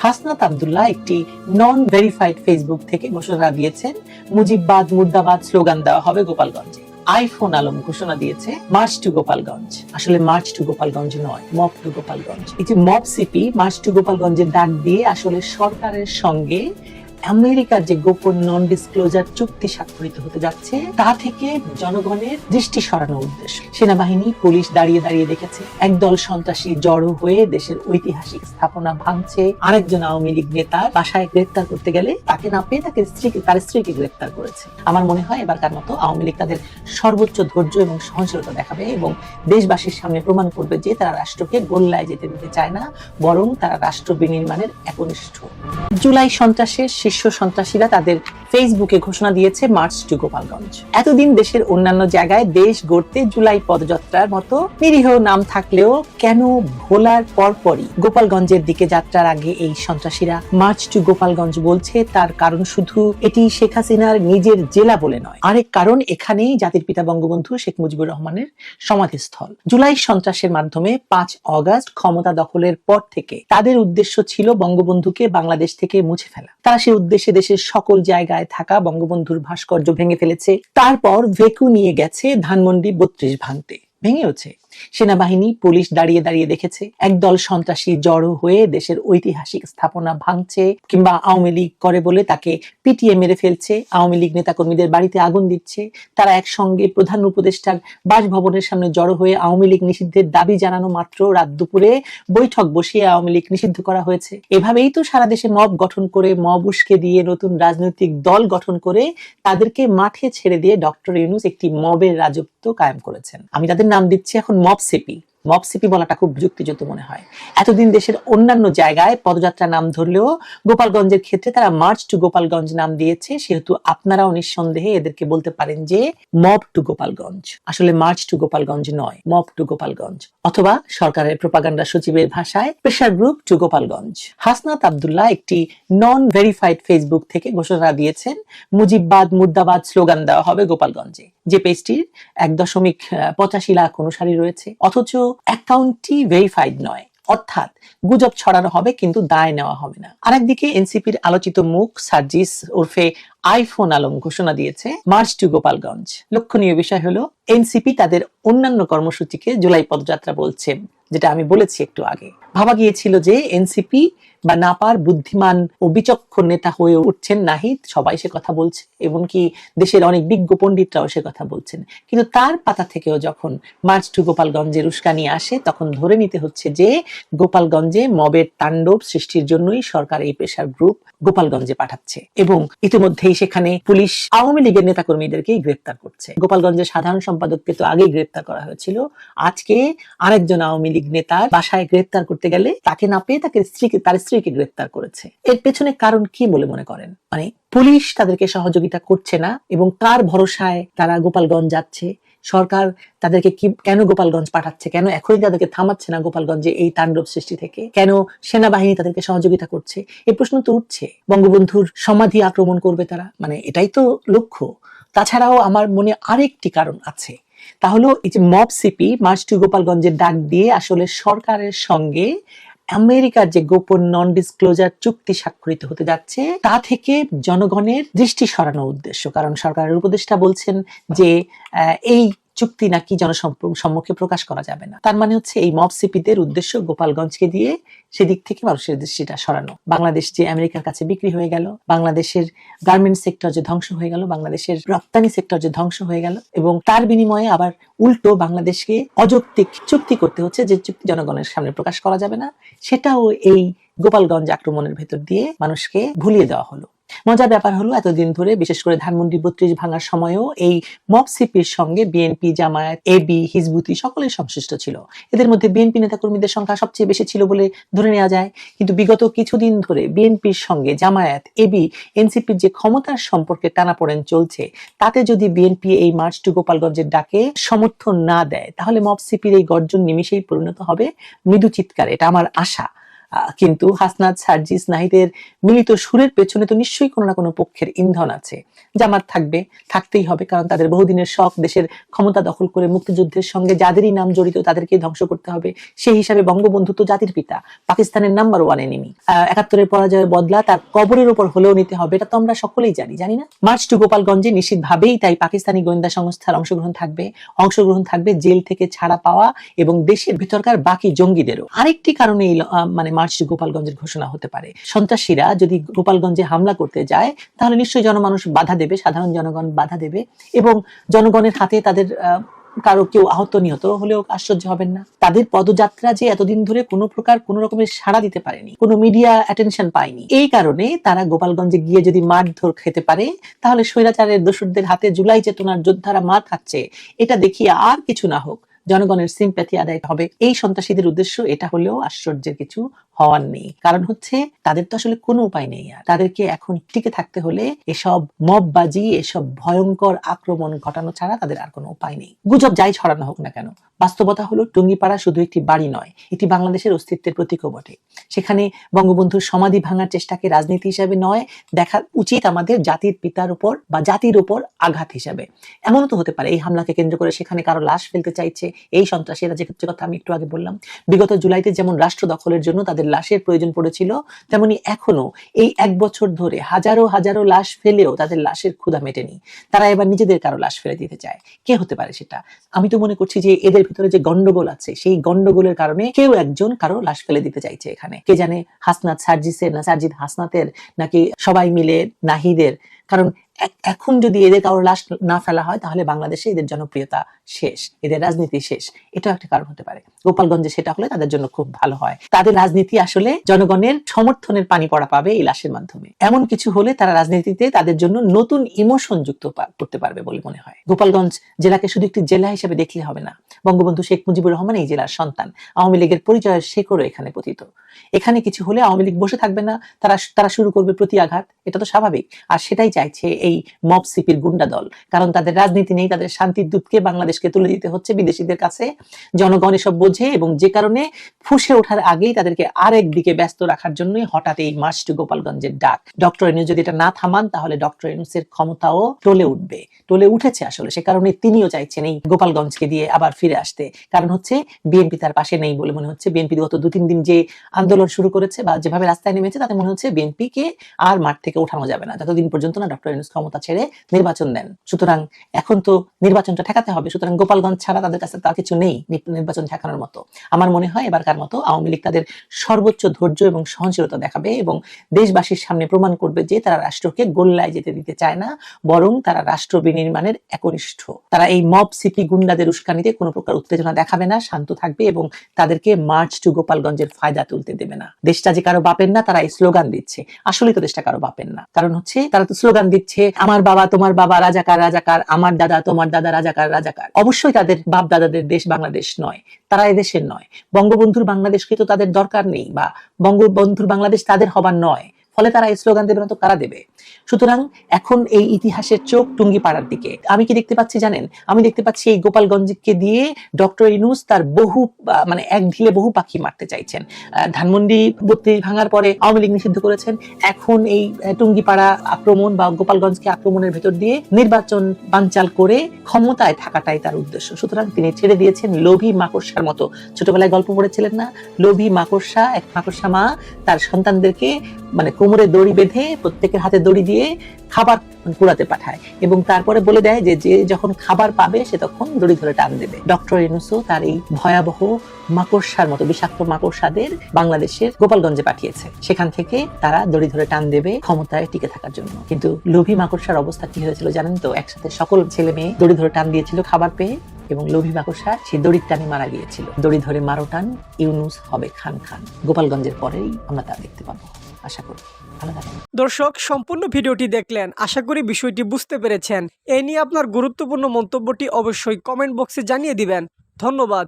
হাসনাত আব্দুল্লাহ একটি non verified Facebook থেকে ঘোষণা দিয়েছেন মুজিববাদ মুর্দাবাদ স্লোগান দেওয়া হবে গোপালগঞ্জে। আইফোন আলম ঘোষণা দিয়েছে মার্চ টু গোপালগঞ্জ। আসলে মার্চ টু গোপালগঞ্জ নয়, মব টু গোপালগঞ্জ। এই যে মব সিপি মার্চ টু গোপালগঞ্জের ডাক দিয়ে আসলে সরকারের সঙ্গে আমেরিকার যে গোপন নন ডিসক্লোজার চুক্তি স্বাক্ষরিত হতে যাচ্ছে তা থেকে জনগণের দৃষ্টি সরানোর উদ্দেশ্য। সেনাবাহিনী পুলিশ দাঁড়িয়ে দাঁড়িয়ে দেখেছে একদল সন্ত্রাসী জড়ো হয়ে দেশের ঐতিহাসিক স্থাপনা ভাঙছে। আরেকজন আওয়ামী লীগ নেতার বাসায় গ্রেফতার করতে গেলে তাকে না পেয়ে তার স্ত্রীকে গ্রেফতার করেছে। আমার মনে হয় এবারকার মতো আওয়ামী লীগ তাদের সর্বোচ্চ ধৈর্য এবং সহনশীলতা দেখাবে এবং দেশবাসীর সামনে প্রমাণ করবে যে তারা রাষ্ট্রকে গোল্লায় যেতে দিতে চায় না, বরং তারা রাষ্ট্র বিনির্মাণের একনিষ্ঠ। জুলাই সন্ত্রাসের শীর্ষ সন্ত্রাসীরা তাদের ফেসবুকে ঘোষণা দিয়েছে মার্চ টু গোপালগঞ্জ। এতদিন দেশের অন্যান্য জায়গায় দেশ গড়তে জুলাই পদযাত্রার মতো নিরীহ নাম থাকলেও কেন ভোলার পরপরই গোপালগঞ্জের দিকে যাত্রার আগে এই সন্ত্রাসীরা মার্চ টু গোপালগঞ্জ বলছে? তার কারণ শুধু এটি শেখ হাসিনার নিজের জেলা বলে নয়, আরেক কারণ এখানেই জাতির পিতা বঙ্গবন্ধু শেখ মুজিবুর রহমানের সমাধিস্থল। জুলাই সন্ত্রাসের মাধ্যমে 5 অগস্ট ক্ষমতা দখলের পর থেকে তাদের উদ্দেশ্য ছিল বঙ্গবন্ধুকে বাংলাদেশ থেকে মুছে ফেলা। তারা সেই উদ্দেশ্যে দেশের সকল জায়গায় থাকা বঙ্গবন্ধুর ভাস্কর্য ভেঙে ফেলেছে। তারপর ভেকু নিয়ে গেছে ধানমন্ডি 32 ভাঙতে, ভেঙেওছে। সেনাবাহিনী পুলিশ দাঁড়িয়ে দাঁড়িয়ে দেখেছে একদল সন্ত্রাসী জড়ো হয়ে দেশের ঐতিহাসিক স্থাপনা ভাঙছে কিংবা আওয়ামী লীগ করে বলে তাকে পিটিয়ে মেরে ফেলছে। আওয়ামী লীগ নেতাকর্মীদের বাড়িতে আগুন দিচ্ছে। তারা একসঙ্গে প্রধান উপদেষ্টার বাসভবনের সামনে জড়ো হয়ে আওয়ামী লীগ নিষিদ্ধের দাবি জানানো মাত্র রাত দুপুরে বৈঠক বসিয়ে আওয়ামী লীগ নিষিদ্ধ করা হয়েছে। এভাবেই তো সারা দেশে মব গঠন করে, মব উস্কে দিয়ে, নতুন রাজনৈতিক দল গঠন করে তাদেরকে মাঠে ছেড়ে দিয়ে ডক্টর ইউনূস একটি মবের রাজত্ব কায়েম করেছেন। আমি তাদের নাম দিচ্ছি এখন মব সিপি। মব সিপি বলাটা খুব যুক্তিযুক্ত মনে হয়। এতদিন দেশের অন্যান্য জায়গায় পদযাত্রা নাম ধরলেও গোপালগঞ্জের ক্ষেত্রে তারা মার্চ টু গোপালগঞ্জ নাম দিয়েছে, সেহেতু আপনারাও নিঃসন্দেহে এদেরকে বলতে পারেন যে মব টু গোপালগঞ্জ। আসলে মার্চ টু গোপালগঞ্জ নয়, মব টু গোপালগঞ্জ, অথবা সরকারের প্রোপাগান্ডা সচিবের ভাষায় pressure group to Gopalganj. Hasnat Abdullah একটি নন ভেরিফাইড ফেসবুক থেকে ঘোষণা দিয়েছেন মুজিববাদ মুর্দাবাদ স্লোগান দেওয়া হবে গোপালগঞ্জে। যে পেজটির 1.85 লাখ অনুসারী রয়েছে, অথচ অ্যাকাউন্টটি ভেরিফাইড নয়, অর্থাৎ গুজব ছড়ানো হবে কিন্তু দায় নেওয়া হবে না। আরেকদিকে এনসিপির আলোচিত মুখ সার্জিস ওরফে আইফোন আলম ঘোষণা দিয়েছে মার্চ টু গোপালগঞ্জ। লক্ষণীয় বিষয় হলো এনসিপি তাদের অন্যান্য কর্মসূচিকে জুলাই পদযাত্রা বলছে, যেটা আমি বলেছি একটু আগে। ভাবা গিয়েছিল যে এনসিপি বা নাপার বুদ্ধিমান ও বিচক্ষণ নেতা হয়ে উঠছেন নাহিদ, সবাই সে কথা বলছে, এমনকি দেশের অনেক বিজ্ঞ পণ্ডিতরাও সে কথা বলছেন। কিন্তু তার পাতা থেকেও যখন মার্চ টু গোপালগঞ্জের উস্কানি আসে, তখন ধরে নিতে হচ্ছে যে গোপালগঞ্জে মবের তাণ্ডব সৃষ্টির জন্যই সরকার এই প্রেসার গ্রুপ গোপালগঞ্জে পাঠাচ্ছে এবং ইতিমধ্যেই সেখানে পুলিশ আওয়ামী লীগের নেতাকর্মীদেরকেই গ্রেফতার করছে। গোপালগঞ্জের সাধারণ সম্পাদককে তো আগেই গ্রেফতার করা হয়েছিল, আজকে আরেকজন আওয়ামী লীগ নেতার বাসায় গ্রেফতার করতে গেলে তাকে না পেয়ে তার স্ত্রীকে গ্রেফতার করেছে। এর পেছনে কারণ কি বলে মনে করেন? মানে পুলিশ তাদেরকে সহযোগিতা করছে না এবং কার ভরসায় তারা গোপালগঞ্জ যাচ্ছে? সরকার তাদেরকে কেন গোপালগঞ্জ পাঠাচ্ছে? কেন এখনই তাদেরকে থামাচ্ছে না গোপালগঞ্জে এই তাণ্ডব সৃষ্টি থেকে? কেন সেনাবাহিনী তাদেরকে সহযোগিতা করছে? এই প্রশ্ন তো উঠছে। বঙ্গবন্ধুর সমাধি আক্রমণ করবে তারা, মানে এটাই তো লক্ষ্য। তাছাড়াও আমার মনে আরেকটি কারণ আছে, তাহলে এই যে মব সিপি মার্চ টু গোপালগঞ্জের ডাক দিয়ে আসলে সরকারের সঙ্গে আমেরিকার যে গোপন নন ডিসক্লোজার চুক্তি স্বাক্ষরিত হতে যাচ্ছে তা থেকে জনগণের দৃষ্টি সরানোর উদ্দেশ্য। কারণ সরকারের উপদেষ্টা বলছেন যে এই চুক্তি নাকি জনসম্মুখে প্রকাশ করা যাবে না। তার মানে হচ্ছে এই মব সিপিদের উদ্দেশ্য গোপালগঞ্জকে দিয়ে সেদিক থেকে মানুষের দৃষ্টিটা সরানো। বাংলাদেশ যে আমেরিকার কাছে বিক্রি হয়ে গেল, বাংলাদেশের গার্মেন্টস সেক্টর যে ধ্বংস হয়ে গেল, বাংলাদেশের রপ্তানি সেক্টর যে ধ্বংস হয়ে গেল, এবং তার বিনিময়ে আবার উল্টো বাংলাদেশকে অযৌক্তিক চুক্তি করতে হচ্ছে যে চুক্তি জনগণের সামনে প্রকাশ করা যাবে না, সেটাও এই গোপালগঞ্জ আক্রমণের ভেতর দিয়ে মানুষকে ভুলিয়ে দেওয়া হলো। মজার ব্যাপার হলো এতদিন ধরে বিশেষ করে ধানমন্ডি 32 ভাঙার সময়ও এই মব সিপির সঙ্গে বিএনপি, জামায়াত, এবি, হিজবুতি সকলেই সংশ্লিষ্ট ছিল। এদের মধ্যে বিএনপি নেতাকর্মীদের সংখ্যা সবচেয়ে বেশি ছিল বলে ধরে নেওয়া যায়। কিন্তু বিগত কিছুদিন ধরে বিএনপির সঙ্গে জামায়াত, এবি, এনসিপির যে ক্ষমতার সম্পর্কে টানাপোড়েন চলছে, তাতে যদি বিএনপি এই মার্চ টু গোপালগঞ্জের ডাকে সমর্থন না দেয়, তাহলে মব সিপির এই গর্জন নিমিষেই পরিণত হবে মৃদু চিৎকার। এটা আমার আশা। কিন্তু হাসনাত, সার্জিস, নাহিদের মিলিত সুরের পেছনে তো নিশ্চয়ই কোনো না কোনো পক্ষের ইন্ধন আছে। জামাত থাকবে, থাকতেই হবে, কারণ তাদের বহুদিনের শখ দেশের ক্ষমতা দখল করে মুক্তিযুদ্ধের সঙ্গে যাদেরই নাম জড়িত তাদেরকে ধ্বংস করতে হবে। সেই হিসাবে বঙ্গবন্ধু তো জাতির পিতা, পাকিস্তানের নাম্বার 1 এনিমি। ৭১-এর পরাজয়ের বদলা তার কবরের উপর হলেও নিতে হবে, এটা তো আমরা সকলেই জানি, জানি না? মার্চ টু গোপালগঞ্জে নিশ্চিতভাবেই তাই পাকিস্তানি গোয়েন্দা সংস্থার অংশগ্রহণ থাকবে জেল থেকে ছাড়া পাওয়া এবং দেশের ভিতরকার বাকি জঙ্গিদেরও। আরেকটি কারণে মানে মার্চ টু গোপালগঞ্জের ঘোষণা হতে পারে, সন্ত্রাসীরা যদি গোপালগঞ্জে হামলা করতে যায় তাহলে নিশ্চয়ই জনমানুষ বাধা দেবে, সাধারণ জনগণ বাধা দেবে, এবং জনগণের হাতে তাদের কারো কেউ আহত নিহত হলেও আশ্চর্য হবেন না। তাদের পদযাত্রা যে এতদিন ধরে কোনো প্রকার কোনো রকমের সাড়া দিতে পারেনি, কোনো মিডিয়া অ্যাটেনশন পায়নি, এই কারণে তারা গোপালগঞ্জে গিয়ে যদি মারধর খেতে পারে তাহলে স্বৈরাচারের দোসরদের হাতে জুলাই চেতনার যোদ্ধারা মার খাচ্ছে, এটা দেখিয়ে আর কিছু না হোক জনগণের সিম্প্যাথি আদায় হবে। এই সন্ত্রাসীদের উদ্দেশ্য এটা হলেও আশ্চর্যের কিছু হওয়ার নেই, কারণ হচ্ছে তাদের তো আসলে কোনো উপায় নেই, আর তাদেরকে এখন টিকে থাকতে হলে এসব মববাজি, এসব ভয়ঙ্কর আক্রমণ ঘটানো ছাড়া তাদের আর কোনো উপায় নেই। গুজব যাই ছড়ানো হোক না কেন, বাস্তবতা হলো টুঙ্গিপাড়া শুধু একটি বাড়ি নয়, এটি বাংলাদেশের অস্তিত্বের প্রতীকও বটে। সেখানে বঙ্গবন্ধুর সমাধি ভাঙার চেষ্টাকে রাজনীতি হিসেবে নয়, দেখা উচিত আমাদের জাতির পিতার উপর বা জাতির উপর আঘাত হিসেবে। এমনও তো হতে পারে এই হামলাকে কেন্দ্র করে সেখানে কারো লাশ ফেলতে চাইছে এই সন্ত্রাসীরা, যে কথা আমি একটু আগে বললাম। বিগত জুলাইতে যেমন রাষ্ট্র দখলের জন্য তাদের লাশের প্রয়োজন পড়েছিল, তেমনি এখনো এই 1 বছর ধরে হাজারো হাজারো লাশ ফেলেও তাদের লাশের ক্ষুধা মেটেনি। তারা এবার নিজেদের কারো লাশ ফেলে দিতে চায়। কে হতে পারে সেটা? আমি তো মনে করছি যে এদের ভিতরে যে গন্ডগোল আছে, সেই গন্ডগোলের কারণে কেউ একজন কারো লাশ ফেলে দিতে চাইছে এখানে। কে জানে হাসনাত সার্জিসের, না সার্জিদ হাসনাতের, নাকি সবাই মিলে নাহিদের। কারণ এখন যদি এদের কারো লাশ না ফেলা হয় তাহলে বাংলাদেশে এদের জনপ্রিয়তা শেষ, এদের রাজনীতি শেষ। এটাও একটা কারণ হতে পারে। গোপালগঞ্জে সেটা হলে তাদের জন্য খুব ভালো হয়, তাদের রাজনীতি আসলে জনগণের সমর্থনের পানি পড়া পাবে এই লাশের মাধ্যমে। এমন কিছু হলে তারা রাজনীতিতে তাদের জন্য নতুন ইমোশন যুক্ত করতে পারবে বলে মনে হয়। গোপালগঞ্জ জেলাকে শুধু একটি জেলা হিসেবে দেখলে হবে না। বঙ্গবন্ধু শেখ মুজিবুর রহমান এই জেলার সন্তান, আওয়ামী লীগের পরিচয়ের শেকড়ও এখানে পতিত। এখানে কিছু হলে আওয়ামী লীগ বসে থাকবে না, তারা শুরু করবে প্রতি আঘাত, এটা তো স্বাভাবিক। আর সেটাই চাইছে এই মব সিপির গুন্ডা দল, কারণ তাদের রাজনীতি নেই, তাদের শান্তির দূতকে বাংলাদেশকে তুলে দিতে হচ্ছে বিদেশিদের কাছে। জনগণ এসব বোঝে এবং যে কারণে ফুসে ওঠার আগেই তাদেরকে আরেক দিকে ব্যস্ত রাখার জন্যই হঠাৎ এই মার্চ টু গোপালগঞ্জের ডাক। ডক্টর ইউনূস যদি এটা না থামান তাহলে ডক্টর ইউনূসের ক্ষমতাও টলে উঠবে, টলে উঠেছে আসলে। সে কারণে তিনিও চাইছেন এই গোপালগঞ্জকে দিয়ে আবার ফিরে আসতে। কারণ হচ্ছে বিএনপি তার পাশে নেই বলে মনে হচ্ছে। বিএনপি গত 2-3 দিন যে আন্দোলন শুরু করেছে বা যেভাবে রাস্তায় নেমেছে তাতে মনে হচ্ছে বিএনপিকে আর মাঠ থেকে ওঠানো যাবে না যতদিন পর্যন্ত না ডক্টর ইউনূস ক্ষমতা ছেড়ে নির্বাচন দেন। সুতরাং এখন তো নির্বাচনটা ঠেকাতে হবে, সুতরাং গোপালগঞ্জ ছাড়া তাদের কাছে তার কিছু নেই নির্বাচন ঠেকানোর মতো। আমার মনে হয় এবারকার মতো আওয়ামী লীগ তাদের সর্বোচ্চ ধৈর্য এবং সহনশীলতা দেখাবে এবং দেশবাসীর সামনে প্রমাণ করবে যে তারা রাষ্ট্রকে গোল্লায় যেতে দিতে চায় না, বরং তারা রাষ্ট্র বিনির্মাণের একনিষ্ঠ। তারা এই মব সিপি গুন্ডাদের উস্কানিতে কোনো প্রকার উত্তেজনা দেখাবে না, শান্ত থাকবে এবং তাদেরকে মার্চ টু গোপালগঞ্জের ফায়দা তুলতে দেবে না। দেশটা যে কারো বাপের না, তারা এই স্লোগান দিচ্ছে, আসলেই তো দেশটা কারো বাপের না। কারণ হচ্ছে তারা তো স্লোগান দিচ্ছে, আমার বাবা তোমার বাবা রাজাকার রাজাকার, আমার দাদা তোমার দাদা রাজাকার রাজাকার। অবশ্যই তাদের বাপ দাদাদের দেশ বাংলাদেশ নয়, তারা এদেশের নয়। বঙ্গবন্ধুর বাংলাদেশকে তো তাদের দরকার নেই, বা বঙ্গবন্ধুর বাংলাদেশ তাদের হবার নয়, ফলে তারা এই স্লোগান দেবে না তো কারা দেবে? সুতরাং এখন এই ইতিহাসের চোখ টুঙ্গিপাড়ার দিকে। আমি কি দেখতে পাচ্ছি জানেন? আমি দেখতে পাচ্ছি এই গোপালগঞ্জকে দিয়ে ডক্টর ইউনূস তার বহু মানে এক ঢিলে বহু পাখি মারতে চাইছেন। ধানমন্ডি 32 ভাঙার পরে আওয়ামী লীগ নিষিদ্ধ করেছেন, এখন এই টুঙ্গিপাড়া আক্রমণ বা গোপালগঞ্জকে আক্রমণের ভেতর দিয়ে নির্বাচন বানচাল করে ক্ষমতায় থাকাটাই তার উদ্দেশ্য। সুতরাং তিনি ছেড়ে দিয়েছেন লোভী মাকড়সার মতো। ছোটবেলায় গল্প পড়েছিলেন না, লোভী মাকড়সা, এক মাকড়সা মা তার সন্তানদেরকে মানে কোমরে দড়ি বেঁধে প্রত্যেকের হাতে দড়ি দিয়ে খাবার কুড়াতে পাঠায় এবং তারপরে বলে দেয় যে যে যখন খাবার পাবে সে তখন দড়ি ধরে টান দেবে। ডক্টর ইউনূসও তার এই ভয়াবহ মাকড়সার মতো বিষাক্ত মাকড়সাদের বাংলাদেশের গোপালগঞ্জে পাঠিয়েছে, সেখান থেকে তারা দড়ি ধরে টান দেবে ক্ষমতায় টিকে থাকার জন্য। কিন্তু লোভী মাকড়সার অবস্থা কি হয়েছিল জানেন তো? একসাথে সকল ছেলে মেয়ে দড়ি ধরে টান দিয়েছিল খাবার পেয়ে এবং লোভী মাকড়সা সেই দড়ির টানে মারা গিয়েছিল। দড়ি ধরে মারো টান, ইউনূস হবে খান খান। গোপালগঞ্জের পরেই আমরা তা দেখতে পাবো, আশা করি। দর্শক, সম্পূর্ণ ভিডিওটি দেখলেন, আশা করি বিষয়টি বুঝতে পেরেছেন। এ নিয়ে আপনার গুরুত্বপূর্ণ মন্তব্যটি অবশ্যই কমেন্ট বক্সে জানিয়ে দিবেন। ধন্যবাদ।